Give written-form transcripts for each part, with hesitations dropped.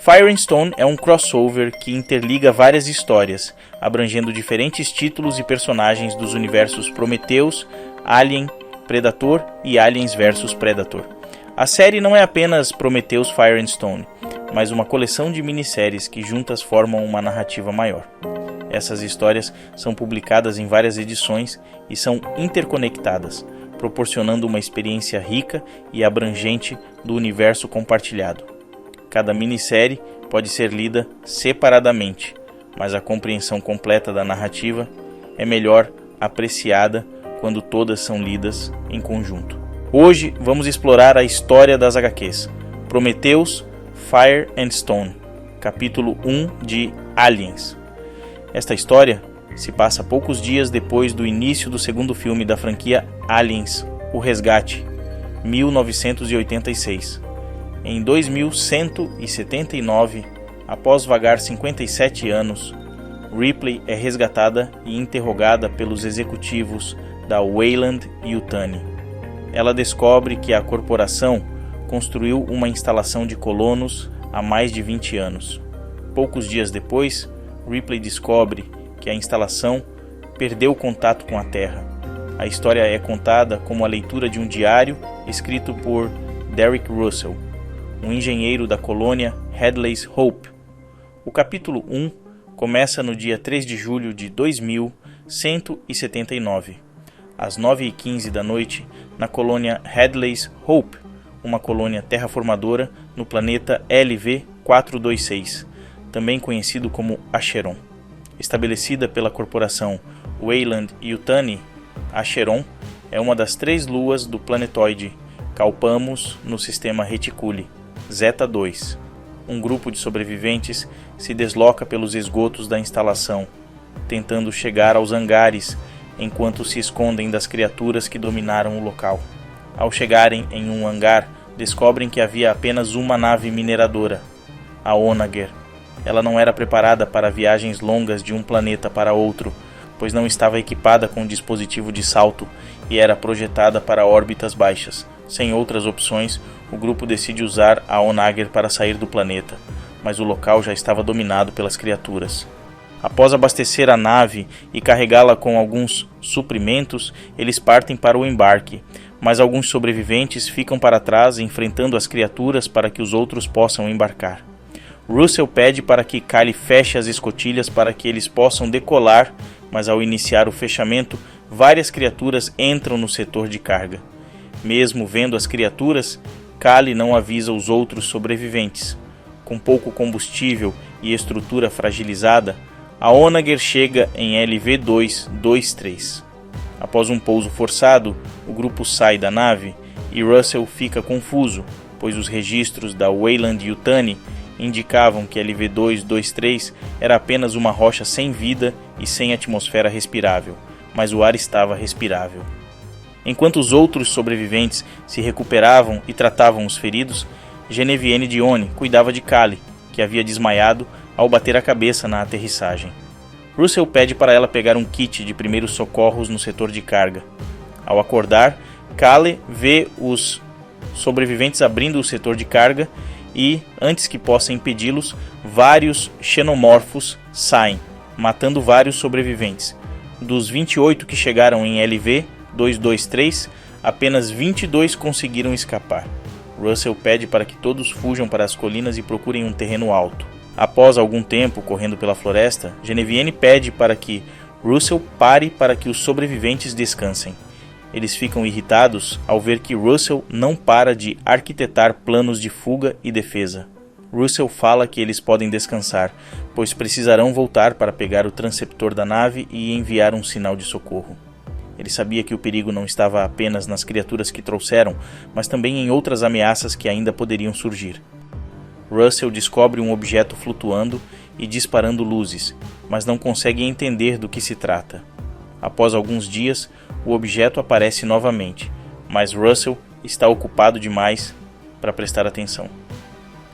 Fire and Stone é um crossover que interliga várias histórias, abrangendo diferentes títulos e personagens dos universos Prometheus, Alien, Predator e Aliens vs Predator. A série não é apenas Prometheus Fire and Stone, mas uma coleção de minisséries que juntas formam uma narrativa maior. Essas histórias são publicadas em várias edições e são interconectadas, proporcionando uma experiência rica e abrangente do universo compartilhado. Cada minissérie pode ser lida separadamente, mas a compreensão completa da narrativa é melhor apreciada quando todas são lidas em conjunto. Hoje vamos explorar a história das HQs Prometheus, Fire and Stone, capítulo 1 de Aliens. Esta história se passa poucos dias depois do início do segundo filme da franquia Aliens, O Resgate, 1986. Em 2179, após vagar 57 anos, Ripley é resgatada e interrogada pelos executivos da Weyland-Yutani. Ela descobre que a corporação construiu uma instalação de colonos há mais de 20 anos. Poucos dias depois, Ripley descobre que a instalação perdeu contato com a Terra. A história é contada como a leitura de um diário escrito por Derek Russell, um engenheiro da colônia Hadley's Hope. O capítulo 1 começa no dia 3 de julho de 2179, às 9h15 da noite, na colônia Hadley's Hope, uma colônia terraformadora no planeta LV-426, também conhecido como Acheron. Estabelecida pela corporação Weyland-Yutani, Acheron é uma das 3 luas do planetoide Calpamos no sistema Reticuli, Zeta 2. Um grupo de sobreviventes se desloca pelos esgotos da instalação, tentando chegar aos hangares enquanto se escondem das criaturas que dominaram o local. Ao chegarem em um hangar, descobrem que havia apenas uma nave mineradora, a Onager. Ela não era preparada para viagens longas de um planeta para outro, pois não estava equipada com dispositivo de salto e era projetada para órbitas baixas. Sem outras opções, o grupo decide usar a Onager para sair do planeta, mas o local já estava dominado pelas criaturas. Após abastecer a nave e carregá-la com alguns suprimentos, eles partem para o embarque, mas alguns sobreviventes ficam para trás enfrentando as criaturas para que os outros possam embarcar. Russell pede para que Kali feche as escotilhas para que eles possam decolar, mas ao iniciar o fechamento, várias criaturas entram no setor de carga. Mesmo vendo as criaturas, Kali não avisa os outros sobreviventes. Com pouco combustível e estrutura fragilizada, a Onager chega em LV-223. Após um pouso forçado, o grupo sai da nave e Russell fica confuso, pois os registros da Weyland-Yutani indicavam que LV-223 era apenas uma rocha sem vida e sem atmosfera respirável, mas o ar estava respirável. Enquanto os outros sobreviventes se recuperavam e tratavam os feridos, Genevieve Dione cuidava de Kali, que havia desmaiado ao bater a cabeça na aterrissagem. Russell pede para ela pegar um kit de primeiros socorros no setor de carga. Ao acordar, Kali vê os sobreviventes abrindo o setor de carga e, antes que possa impedi-los, vários xenomorfos saem, matando vários sobreviventes. Dos 28 que chegaram em LV-223, apenas 22 conseguiram escapar. Russell pede para que todos fujam para as colinas e procurem um terreno alto. Após algum tempo correndo pela floresta, Genevieve pede para que Russell pare para que os sobreviventes descansem. Eles ficam irritados ao ver que Russell não para de arquitetar planos de fuga e defesa. Russell fala que eles podem descansar, pois precisarão voltar para pegar o transceptor da nave e enviar um sinal de socorro. Ele sabia que o perigo não estava apenas nas criaturas que trouxeram, mas também em outras ameaças que ainda poderiam surgir. Russell descobre um objeto flutuando e disparando luzes, mas não consegue entender do que se trata. Após alguns dias, o objeto aparece novamente, mas Russell está ocupado demais para prestar atenção.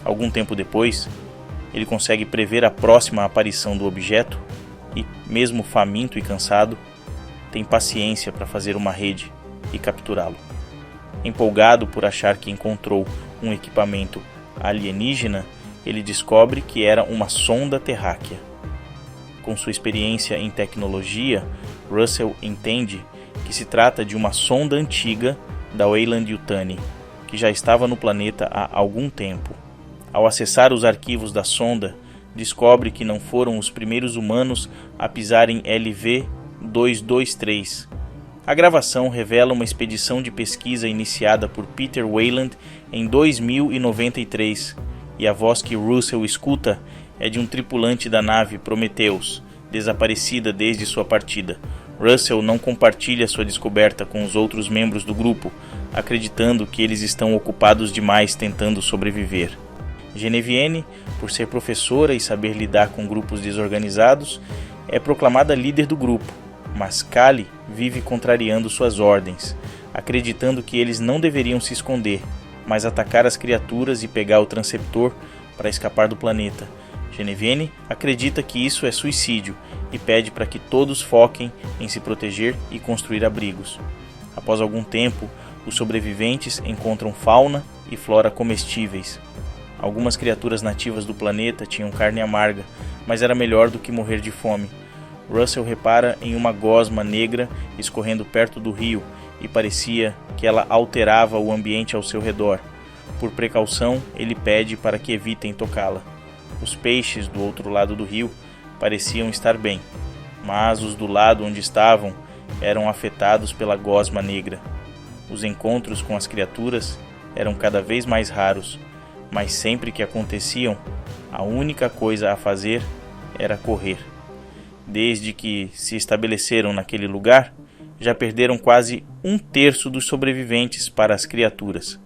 Algum tempo depois, ele consegue prever a próxima aparição do objeto e, mesmo faminto e cansado, tem paciência para fazer uma rede e capturá-lo. Empolgado por achar que encontrou um equipamento alienígena, ele descobre que era uma sonda terráquea. Com sua experiência em tecnologia, Russell entende que se trata de uma sonda antiga da Weyland-Yutani, que já estava no planeta há algum tempo. Ao acessar os arquivos da sonda, descobre que não foram os primeiros humanos a pisar em LV-223. A gravação revela uma expedição de pesquisa iniciada por Peter Weyland em 2093, e a voz que Russell escuta é de um tripulante da nave Prometheus, desaparecida desde sua partida. Russell não compartilha sua descoberta com os outros membros do grupo, acreditando que eles estão ocupados demais tentando sobreviver. Genevieve, por ser professora e saber lidar com grupos desorganizados, é proclamada líder do grupo, mas Kali vive contrariando suas ordens, acreditando que eles não deveriam se esconder, mas atacar as criaturas e pegar o Transceptor para escapar do planeta. Genevieve acredita que isso é suicídio e pede para que todos foquem em se proteger e construir abrigos. Após algum tempo, os sobreviventes encontram fauna e flora comestíveis. Algumas criaturas nativas do planeta tinham carne amarga, mas era melhor do que morrer de fome. Russell repara em uma gosma negra escorrendo perto do rio e parecia que ela alterava o ambiente ao seu redor. Por precaução, ele pede para que evitem tocá-la. Os peixes do outro lado do rio pareciam estar bem, mas os do lado onde estavam eram afetados pela gosma negra. Os encontros com as criaturas eram cada vez mais raros, mas sempre que aconteciam, a única coisa a fazer era correr. Desde que se estabeleceram naquele lugar, já perderam quase 1/3 dos sobreviventes para as criaturas.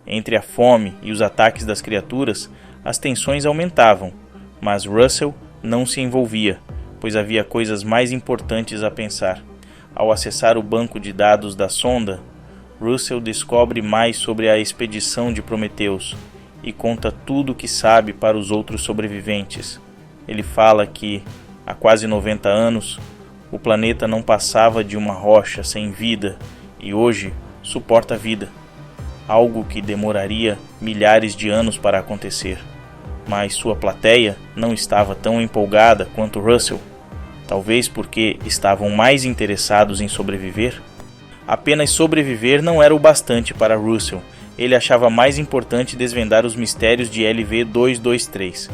Entre a fome e os ataques das criaturas, as tensões aumentavam, mas Russell não se envolvia, pois havia coisas mais importantes a pensar. Ao acessar o banco de dados da sonda, Russell descobre mais sobre a expedição de Prometheus e conta tudo o que sabe para os outros sobreviventes. Ele fala que, há quase 90 anos, o planeta não passava de uma rocha sem vida e hoje suporta vida, algo que demoraria milhares de anos para acontecer. Mas sua plateia não estava tão empolgada quanto Russell, talvez porque estavam mais interessados em sobreviver. Apenas sobreviver não era o bastante para Russell. Ele achava mais importante desvendar os mistérios de LV-223.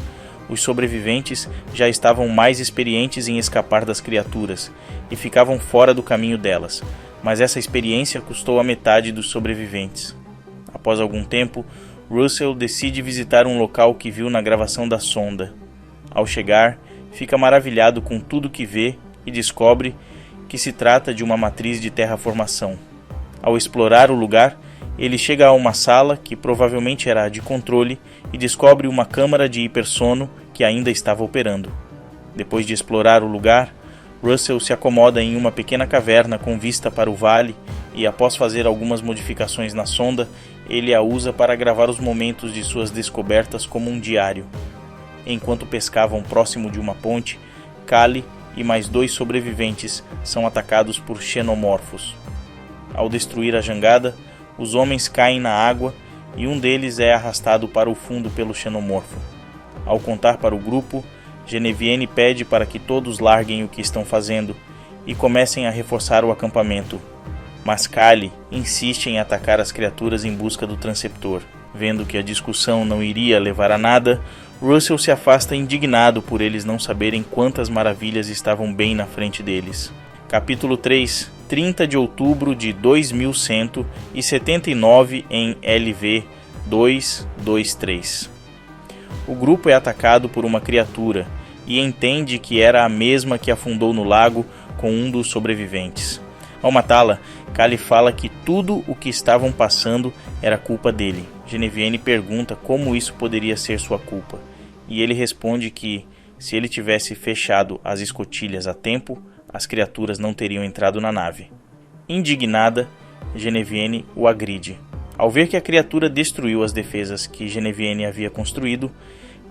Os sobreviventes já estavam mais experientes em escapar das criaturas e ficavam fora do caminho delas, mas essa experiência custou a metade dos sobreviventes. Após algum tempo, Russell decide visitar um local que viu na gravação da sonda. Ao chegar, fica maravilhado com tudo que vê e descobre que se trata de uma matriz de terraformação. Ao explorar o lugar, ele chega a uma sala que provavelmente era de controle e descobre uma câmara de hipersono que ainda estava operando. Depois de explorar o lugar, Russell se acomoda em uma pequena caverna com vista para o vale e, após fazer algumas modificações na sonda, ele a usa para gravar os momentos de suas descobertas como um diário. Enquanto pescavam próximo de uma ponte, Kali e mais 2 sobreviventes são atacados por xenomorfos. Ao destruir a jangada, os homens caem na água e um deles é arrastado para o fundo pelo xenomorfo. Ao contar para o grupo, Genevieve pede para que todos larguem o que estão fazendo e comecem a reforçar o acampamento. Mas Kali insiste em atacar as criaturas em busca do Transceptor. Vendo que a discussão não iria levar a nada, Russell se afasta indignado por eles não saberem quantas maravilhas estavam bem na frente deles. Capítulo 3, 30 de outubro de 2179 em LV-223. O grupo é atacado por uma criatura e entende que era a mesma que afundou no lago com um dos sobreviventes. Ao matá-la, Kali fala que tudo o que estavam passando era culpa dele. Genevieve pergunta como isso poderia ser sua culpa, e ele responde que, se ele tivesse fechado as escotilhas a tempo, as criaturas não teriam entrado na nave. Indignada, Genevieve o agride. Ao ver que a criatura destruiu as defesas que Genevieve havia construído,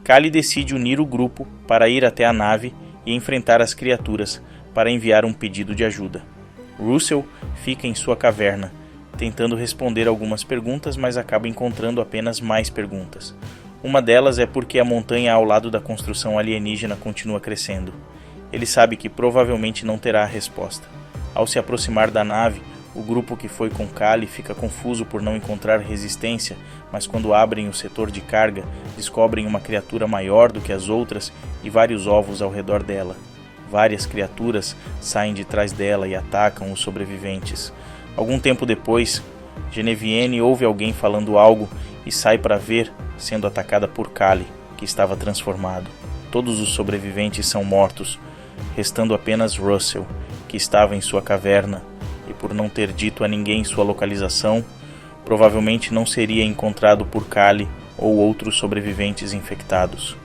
Kali decide unir o grupo para ir até a nave e enfrentar as criaturas para enviar um pedido de ajuda. Russell fica em sua caverna, tentando responder algumas perguntas, mas acaba encontrando apenas mais perguntas. Uma delas é porque a montanha ao lado da construção alienígena continua crescendo. Ele sabe que provavelmente não terá a resposta. Ao se aproximar da nave, o grupo que foi com Kali fica confuso por não encontrar resistência, mas quando abrem o setor de carga, descobrem uma criatura maior do que as outras e vários ovos ao redor dela. Várias criaturas saem de trás dela e atacam os sobreviventes. Algum tempo depois, Genevieve ouve alguém falando algo e sai para ver, sendo atacada por Kali, que estava transformado. Todos os sobreviventes são mortos, restando apenas Russell, que estava em sua caverna, e por não ter dito a ninguém sua localização, provavelmente não seria encontrado por Kali ou outros sobreviventes infectados.